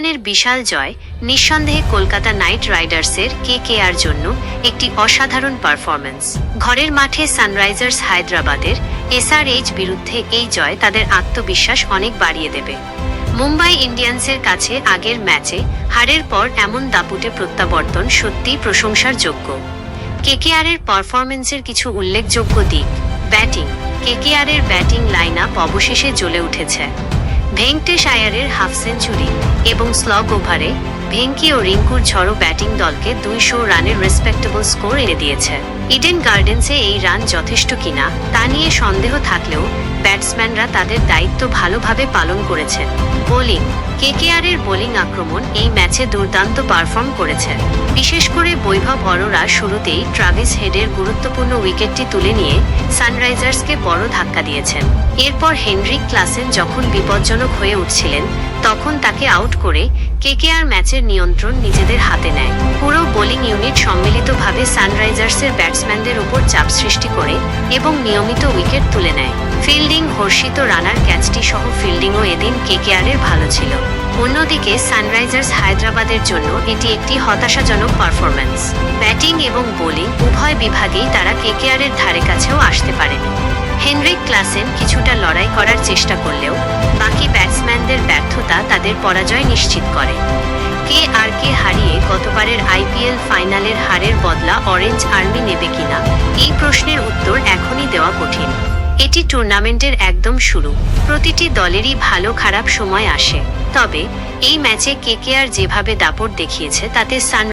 রাজস্থানের বিশাল জয় নিঃসন্দেহে কলকাতা নাইট রাইডার্সের কেকেআর জন্য একটি অসাধারণ পারফরম্যান্স। ঘরের মাঠে সানরাইজার্স হায়দ্রাবাদের এসআরএইচ বিরুদ্ধে এই জয় তাদের আত্মবিশ্বাস অনেক বাড়িয়ে দেবে। মুম্বাই ইন্ডিয়ান্সের কাছে আগের ম্যাচে হারের পর এমন দাপুটে প্রত্যাবর্তন সত্যিই প্রশংসার যোগ্য। কেকেআরের পারফরম্যান্সের কিছু উল্লেখযোগ্য দিক। ব্যাটিং। কেকেআরের ব্যাটিং লাইন আপ অবশেষে জ্বলে উঠেছে। ভেঙ্কটেশ আয়ারের হাফ সেঞ্চুরি এবং স্লগ ওভারে ভেঙ্কি ও রিঙ্কুর ঝড়ো ব্যাটিং দলকে 200 রানের রেসপেক্টেবল স্কোর এনে দিয়েছে। ইডেন গার্ডেন্সে এই রান যথেষ্ট কিনা তা নিয়ে সন্দেহ থাকলেও ব্যাটসম্যানরা তাদের দায়িত্ব ভালোভাবে পালন করেছেন। বোলিং। কেকেআরের বোলিং আক্রমণ এই ম্যাচে দুর্দান্ত পারফর্ম করেছে। বিশেষ করে বৈভব অরোরা শুরুতেই ট্রাভিস হেডের গুরুত্বপূর্ণ উইকেটটি তুলে নিয়ে সানরাইজার্সকে বড় ধাক্কা দিয়েছেন। এরপর হেনরিক ক্লাসেন যখন বিপজ্জনক হয়ে উঠছিলেন তখন তাকে আউট করে কেকেআর ম্যাচের নিয়ন্ত্রণ নিজেদের হাতে নেয়। পুরো বোলিং ইউনিট সম্মিলিতভাবে সানরাইজার্সের ব্যাটসম্যানদের উপর চাপ সৃষ্টি করে এবং নিয়মিত উইকেট তুলে নেয়। ফিল্ডিং। হর্ষিত রানার ক্যাচটি সহ ফিল্ডিংও এদিন কেকেআরের ভালো ছিল। অন্যদিকে সানরাইজার্স হায়দ্রাবাদের জন্য এটি একটি হতাশাজনক পারফরম্যান্স। ব্যাটিং এবং বোলিং উভয় বিভাগেই তারা কেকেআরের ধারে কাছেও আসতে পারেনি। হেনরিক ক্লাসেন কিছুটা লড়াই করার চেষ্টা করলেও বাকি ব্যাটসম্যানদের ব্যর্থতা তাদের পরাজয় নিশ্চিত করে। কেকেআরকে হারিয়ে গতবারের আইপিএল ফাইনালের হারের বদলা অরেঞ্জ আর্মি নেবে কিনা এই প্রশ্নের উত্তর এখনই দেওয়া কঠিন। এটি টুর্নামেন্টের একদম শুরু। প্রতিটি দলেরই ভালো খারাপ সময় আসে। তবে এই ম্যাচে কেকেআর যেভাবে দাপট দেখিয়েছে তাতে